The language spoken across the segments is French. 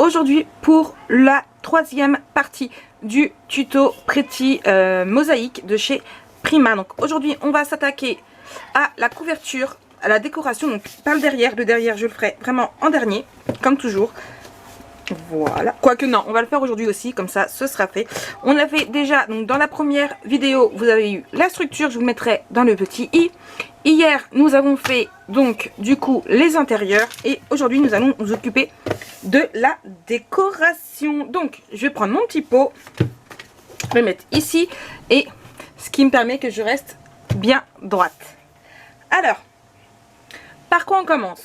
aujourd'hui pour la troisième partie du tuto Pretty mosaïque de chez Prima. Donc aujourd'hui on va s'attaquer à la couverture, à la décoration, donc pas le derrière. Le derrière je le ferai vraiment en dernier comme toujours. Voilà, quoique non, on va le faire aujourd'hui aussi, comme ça ce sera fait. On l'a fait déjà, donc dans la première vidéo vous avez eu la structure, je vous mettrai dans le petit i. Hier nous avons fait donc du coup les intérieurs et aujourd'hui nous allons nous occuper de la décoration. Donc je vais prendre mon petit pot, je vais le mettre ici, et ce qui me permet que je reste bien droite. Alors, par quoi on commence?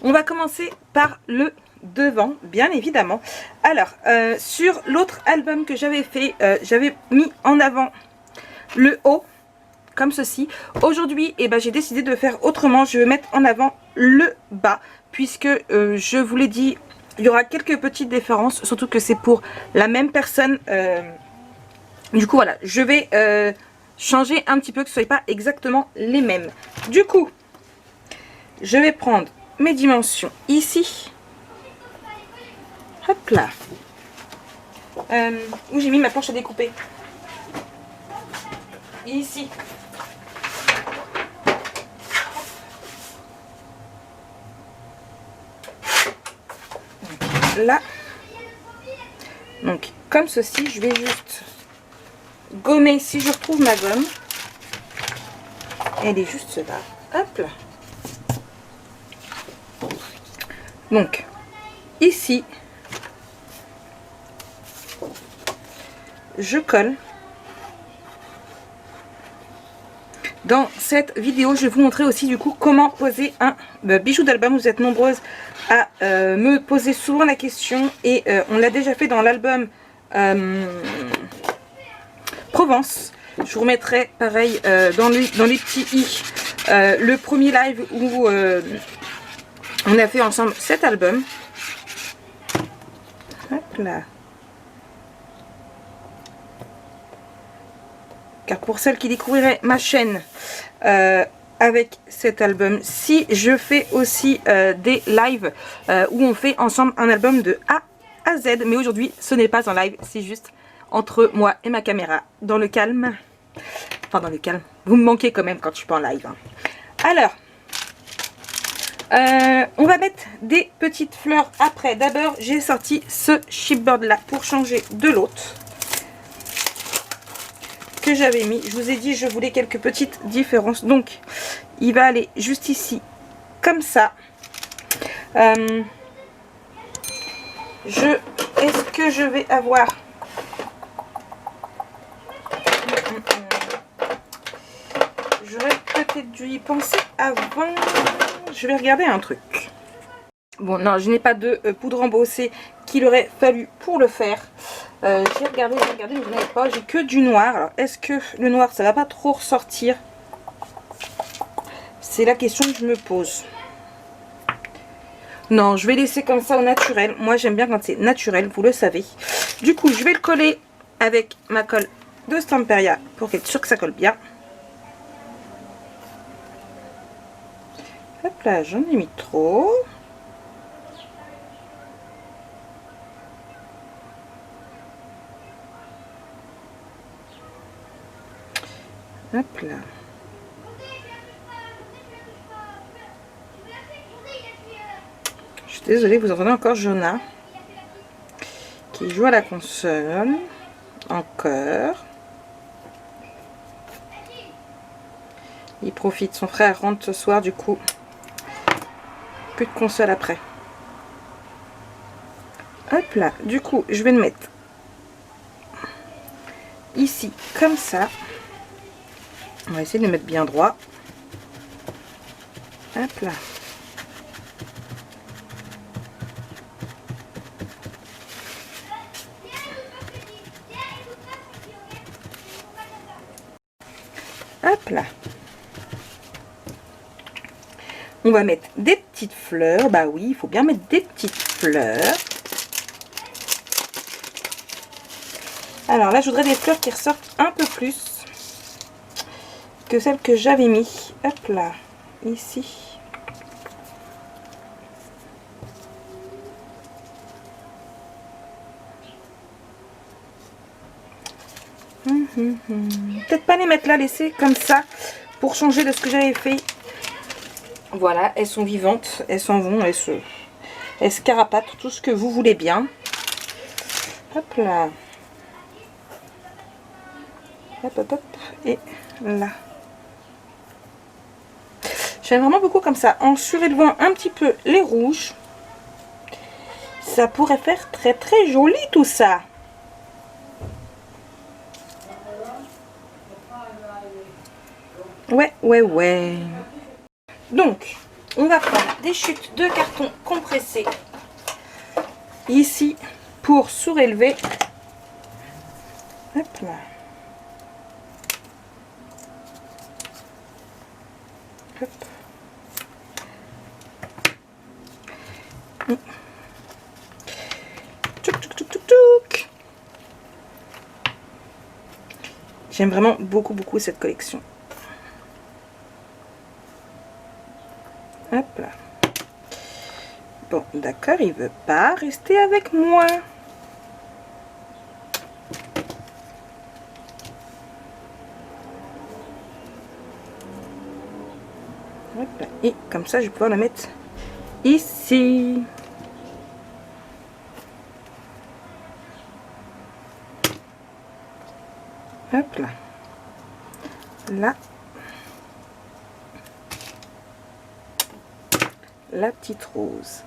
On va commencer par le devant, bien évidemment. Alors sur l'autre album que j'avais fait, j'avais mis en avant le haut comme ceci. Aujourd'hui j'ai décidé de faire autrement. Je vais mettre en avant le bas puisque je vous l'ai dit, il y aura quelques petites différences, surtout que c'est pour la même personne. Du coup voilà, je vais changer un petit peu, que ce ne soit pas exactement les mêmes. Du coup je vais prendre mes dimensions ici. Hop là. Où j'ai mis ma planche à découper? Ici. Là. Donc comme ceci, je vais juste gommer si je retrouve ma gomme. Elle est juste là. Hop là. Donc ici je colle. Dans cette vidéo je vais vous montrer aussi du coup comment poser un bijou d'album. Vous êtes nombreuses à me poser souvent la question et on l'a déjà fait dans l'album Provence. Je vous remettrai pareil dans les petits i le premier live où on a fait ensemble cet album. Hop là. Car pour celles qui découvriraient ma chaîne avec cet album, si je fais aussi des lives où on fait ensemble un album de A à Z, mais aujourd'hui ce n'est pas un live, c'est juste entre moi et ma caméra, dans le calme. Enfin dans le calme, vous me manquez quand même quand je suis pas en live, hein. Alors on va mettre des petites fleurs après. D'abord j'ai sorti ce chipboard là pour changer de l'autre que j'avais mis. Je vous ai dit je voulais quelques petites différences, donc il va aller juste ici comme ça. Est-ce que je vais avoir j'aurais peut-être dû y penser avant. Je vais regarder un truc. Bon non, je n'ai pas de poudre embossée qu'il aurait fallu pour le faire. J'ai regardé, mais je n'avais pas. J'ai que du noir. Alors est-ce que le noir ça va pas trop ressortir? C'est la question que je me pose. Non, je vais laisser comme ça au naturel. Moi j'aime bien quand c'est naturel, vous le savez. Du coup je vais le coller avec ma colle de Stamperia pour être sûr que ça colle bien. Hop là, j'en ai mis trop. Hop là. Je suis désolée, vous entendez encore Jonah qui joue à la console. Encore. Il profite, son frère rentre ce soir, du coup plus de console après. Hop là, du coup je vais le mettre ici comme ça. On va essayer de le mettre bien droit. Hop là. Hop là. On va mettre des petites fleurs. Bah oui, il faut bien mettre des petites fleurs. Alors là, je voudrais des fleurs qui ressortent un peu plus que celles que j'avais mis. Hop là, ici. Peut-être pas les mettre là, laisser comme ça pour changer de ce que j'avais fait. Voilà, elles sont vivantes, elles s'en vont, elles se carapatent, tout ce que vous voulez bien. Hop là. Hop, hop, hop. Et là. J'aime vraiment beaucoup comme ça, en surélevant un petit peu les rouges. Ça pourrait faire très très joli tout ça. Ouais. Donc, on va prendre des chutes de carton compressées ici pour surélever. Hop là. Hop. J'aime vraiment beaucoup cette collection. Hop là. Bon, d'accord, il veut pas rester avec moi. Hop là. Et comme ça, je vais pouvoir la mettre ici. Hop là. Là. La petite rose.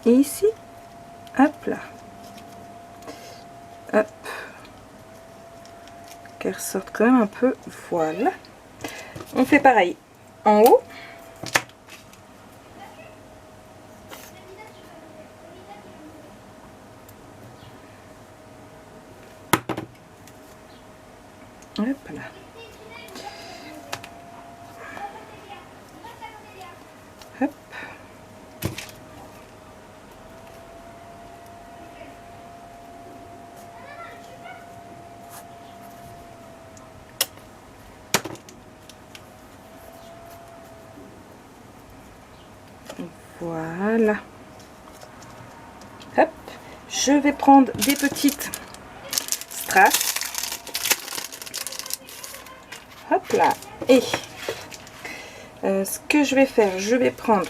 Et ici. Hop là. Hop. Qu'elle ressorte quand même un peu. Voilà. On fait pareil en haut. Hop là. Hop. Voilà. Hop. Je vais prendre des petites strass. Hop là. Et ce que je vais faire, je vais prendre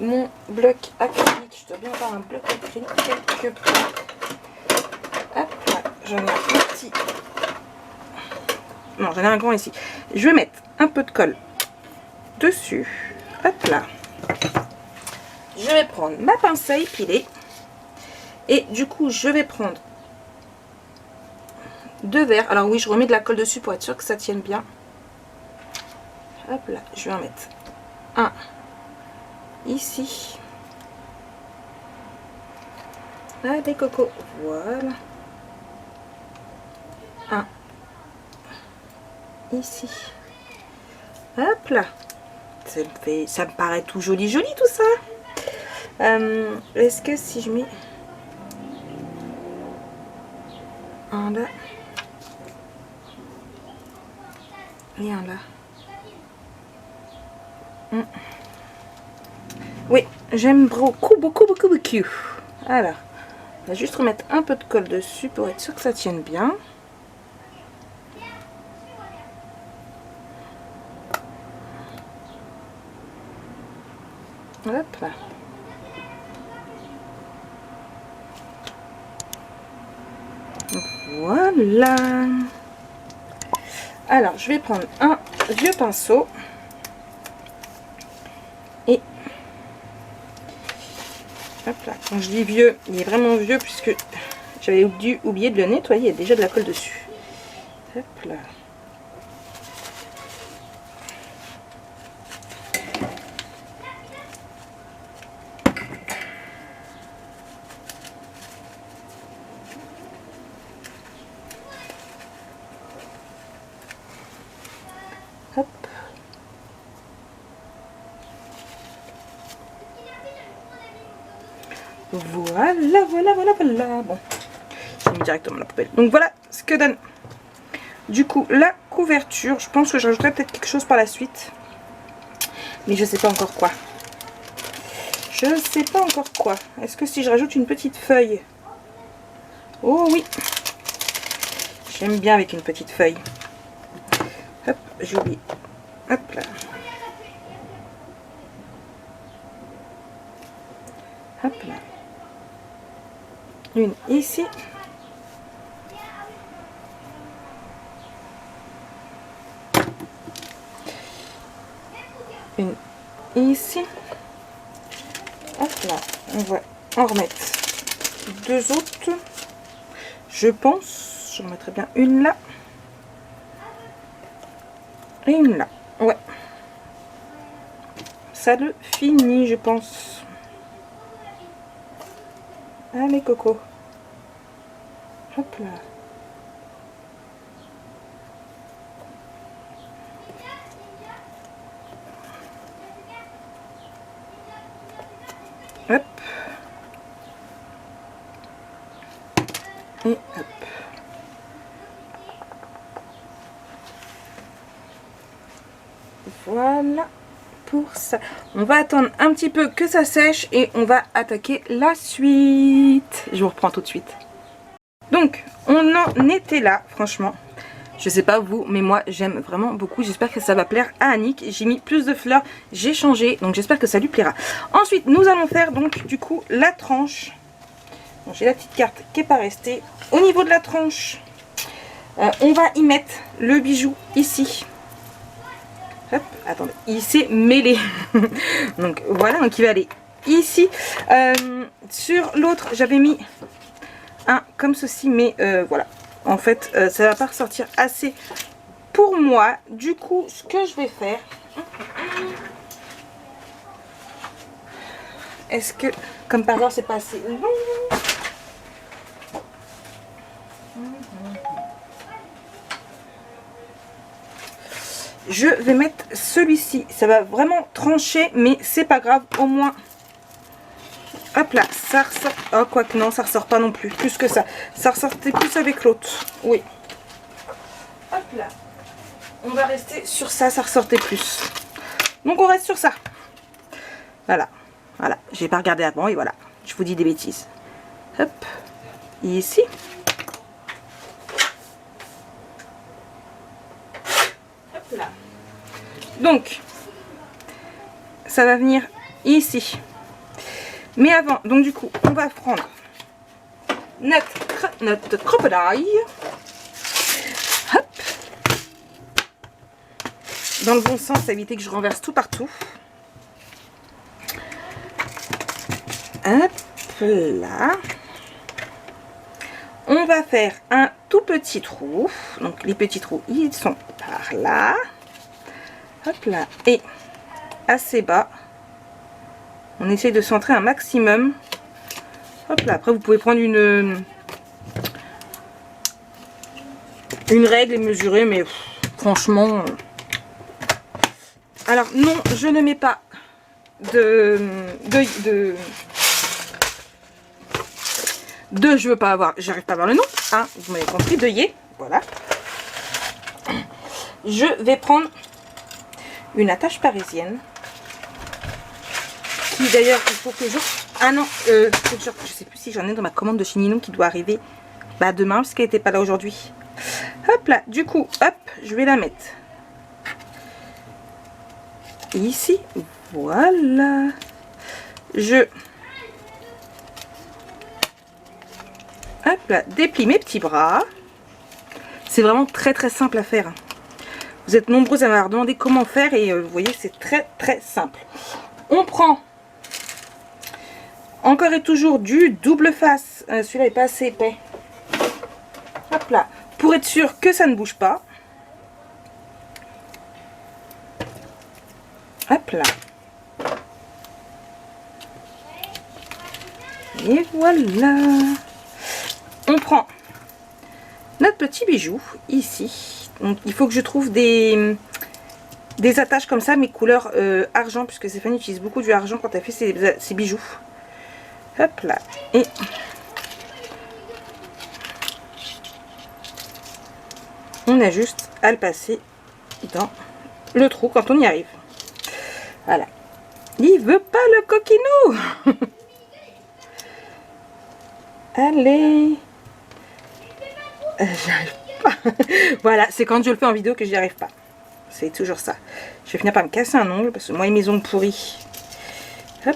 mon bloc acrylique. Je dois bien avoir un bloc acrylique quelque part. Hop là. J'en ai un petit. Non, j'en ai un grand ici. Je vais mettre un peu de colle dessus. Hop là. Je vais prendre ma pince à épiler. Et du coup, je vais prendre 2 verres. Alors oui, je remets de la colle dessus pour être sûr que ça tienne bien. Hop là, je vais en mettre un ici. Ah, des cocos. Voilà. Un ici. Hop là. Ça me paraît tout joli tout ça. Est-ce que si je mets un là et un là. Oui, j'aime beaucoup. Alors, on va juste remettre un peu de colle dessus pour être sûr que ça tienne bien. Hop là. Voilà. Alors, je vais prendre un vieux pinceau. Et hop là. Quand je dis vieux, il est vraiment vieux puisque j'avais dû oublier de le nettoyer. Il y a déjà de la colle dessus. Hop là. Hop. Voilà. Bon, j'ai mis directement la poubelle. Donc voilà ce que donne du coup la couverture. Je pense que j'ajouterai peut-être quelque chose par la suite, mais je sais pas encore quoi. Je ne sais pas encore quoi. Est-ce que si je rajoute une petite feuille? Oh oui. J'aime bien avec une petite feuille. Hop, j'ai oublié. Hop là. Hop là. Une ici. Une ici. Hop là. On va en remettre deux autres. Je pense. Je remettrai bien une là. Et une là. Ouais. Ça le finit, je pense. Allez, Coco. Hop là. Hop. Et hop. Voilà pour ça. On va attendre un petit peu que ça sèche et on va attaquer la suite. Je vous reprends tout de suite. Donc, on en était là, franchement. Je sais pas vous, mais moi j'aime vraiment beaucoup. J'espère que ça va plaire à Annick. J'ai mis plus de fleurs, j'ai changé, donc j'espère que ça lui plaira. Ensuite, nous allons faire donc du coup la tranche. J'ai la petite carte qui n'est pas restée. Au niveau de la tranche, on va y mettre le bijou ici. Hop, attendez, il s'est mêlé. Donc voilà, donc il va aller ici. Sur l'autre, j'avais mis un comme ceci, mais voilà. En fait, ça va pas ressortir assez pour moi. Du coup, ce que je vais faire... Est-ce que, comme par hasard, c'est pas assez long? Je vais mettre celui-ci. Ça va vraiment trancher, mais c'est pas grave. Au moins... Hop là, ça ressort. Oh, quoique non, ça ressort pas non plus. Plus que ça. Ça ressortait plus avec l'autre. Oui. Hop là. On va rester sur ça, ça ressortait plus. Donc on reste sur ça. Voilà. Voilà. J'ai pas regardé avant et voilà. Je vous dis des bêtises. Hop. Ici. Hop là. Donc, ça va venir ici. Mais avant, donc du coup, on va prendre notre crocodile. Hop. Dans le bon sens, éviter que je renverse tout partout. Hop là. On va faire un tout petit trou. Donc les petits trous, ils sont par là. Hop là. Et assez bas. On essaye de centrer un maximum. Hop là. Après, vous pouvez prendre une règle et mesurer, mais pff, franchement... Alors, non, je ne mets pas je veux pas avoir... J'arrive pas à avoir le nom. Hein, vous m'avez compris, d'œillet. Voilà. Je vais prendre une attache parisienne. Qui d'ailleurs, il faut que je... Ah non, je sais plus si j'en ai dans ma commande de chez Ninon qui doit arriver demain, parce qu'elle n'était pas là aujourd'hui. Hop là, du coup, hop, je vais la mettre ici. Voilà. Je... Hop là, déplie mes petits bras. C'est vraiment très très simple à faire. Vous êtes nombreux à m'avoir demandé comment faire et vous voyez, c'est très très simple. On prend... Encore et toujours du double face. Celui-là n'est pas assez épais. Hop là. Pour être sûr que ça ne bouge pas. Hop là. Et voilà. On prend notre petit bijou ici. Donc il faut que je trouve des attaches comme ça, mais couleur argent, puisque Stéphanie utilise beaucoup du argent quand elle fait ses bijoux. Hop là. Et on a juste à le passer dans le trou quand on y arrive. Voilà. Il veut pas le coquinou. Allez. J'arrive pas. Voilà, c'est quand je le fais en vidéo que j'y arrive pas. C'est toujours ça. Je vais finir par me casser un ongle parce que moi et mes ongles pourris. Hop.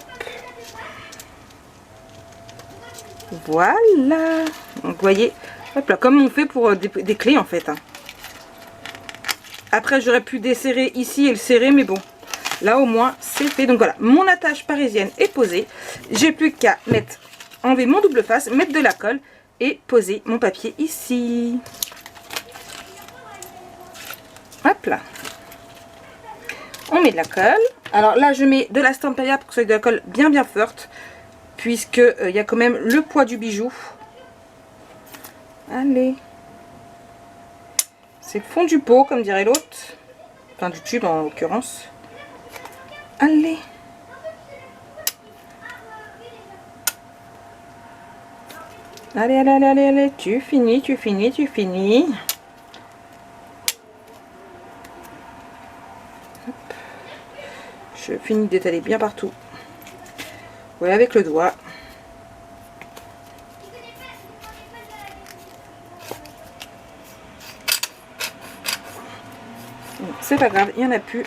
Voilà. Donc vous voyez, hop là, comme on fait pour des clés en fait. Hein. Après j'aurais pu desserrer ici et le serrer, mais bon. Là au moins c'est fait. Donc voilà, mon attache parisienne est posée. J'ai plus qu'à enlever mon double face, mettre de la colle et poser mon papier ici. Hop là. On met de la colle. Alors là je mets de la Stampin' pour que ce soit de la colle bien forte. Puisque il y a quand même le poids du bijou. Allez. C'est le fond du pot comme dirait l'autre. Enfin du tube en l'occurrence. Allez. Allez. Tu finis. Hop. Je finis d'étaler bien partout. Voilà, avec le doigt. C'est pas grave, il n'y en a plus.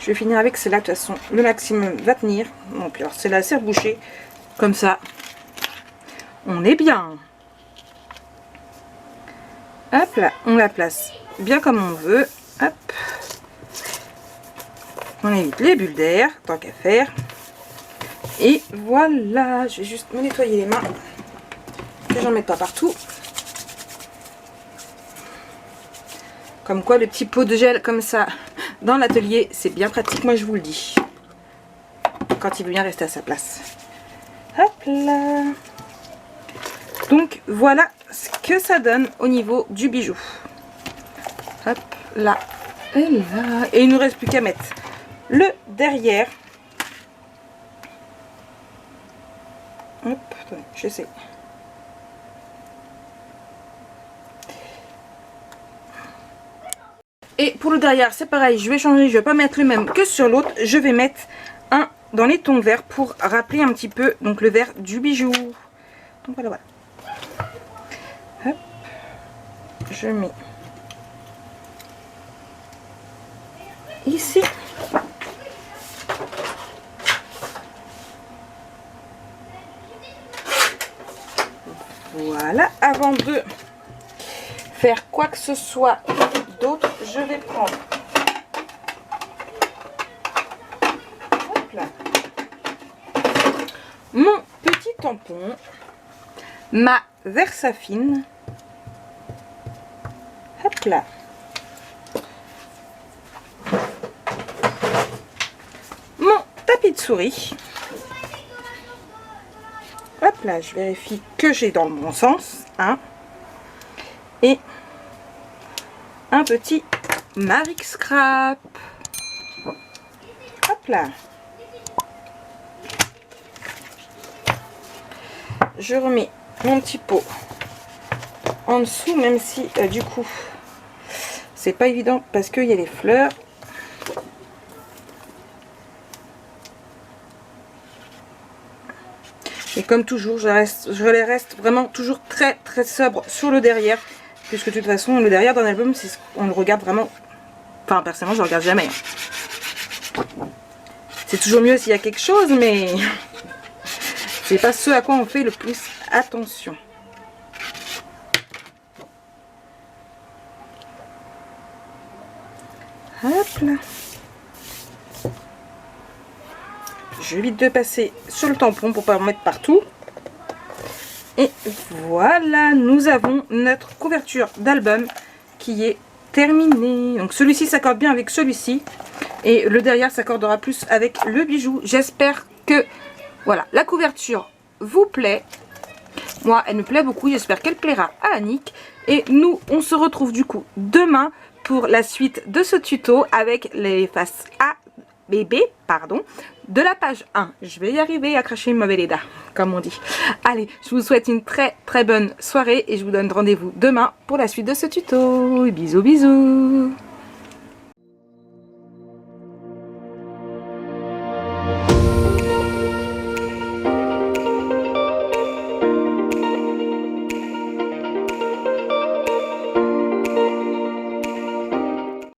Je vais finir avec celle-là. De toute façon, le maximum va tenir. Bon, puis alors, c'est la serre bouchée. Comme ça, on est bien. Hop là, on la place bien comme on veut. Hop. On évite les bulles d'air, tant qu'à faire. Et voilà, je vais juste me nettoyer les mains. Que j'en mette pas partout. Comme quoi, le petit pot de gel comme ça dans l'atelier, c'est bien pratique, moi je vous le dis. Quand il veut bien rester à sa place. Hop là. Donc voilà ce que ça donne au niveau du bijou. Hop là et là. Et il ne nous reste plus qu'à mettre le derrière. Hop, attendez, j'essaie. Et pour le derrière, c'est pareil, je vais changer, je vais pas mettre le même que sur l'autre. Je vais mettre un dans les tons verts pour rappeler un petit peu donc le vert du bijou. Donc voilà. Hop, je mets ici. Voilà, avant de faire quoi que ce soit d'autre, je vais prendre hop là, mon petit tampon, ma Versafine, hop là, mon tapis de souris. Hop là, je vérifie que j'ai dans le bon sens. Hein, et un petit Maric Scrap. Hop là. Je remets mon petit pot en dessous, même si du coup c'est pas évident parce qu'il y a les fleurs. Et comme toujours, je les reste vraiment toujours très sobre sur le derrière. Puisque de toute façon, le derrière d'un album, on le regarde vraiment. Enfin, personnellement, je le regarde jamais. C'est toujours mieux s'il y a quelque chose, mais c'est pas ce à quoi on fait le plus attention. Hop là. J'évite de passer sur le tampon pour pas en mettre partout. Et voilà, nous avons notre couverture d'album qui est terminée. Donc celui-ci s'accorde bien avec celui-ci. Et le derrière s'accordera plus avec le bijou. J'espère que voilà, la couverture vous plaît. Moi, elle me plaît beaucoup. J'espère qu'elle plaira à Annick. Et nous, on se retrouve du coup demain pour la suite de ce tuto avec les faces A, B, pardon, de la page 1. Je vais y arriver à cracher ma Velleda, comme on dit. Allez, je vous souhaite une très bonne soirée et je vous donne rendez-vous demain pour la suite de ce tuto. Bisous, bisous.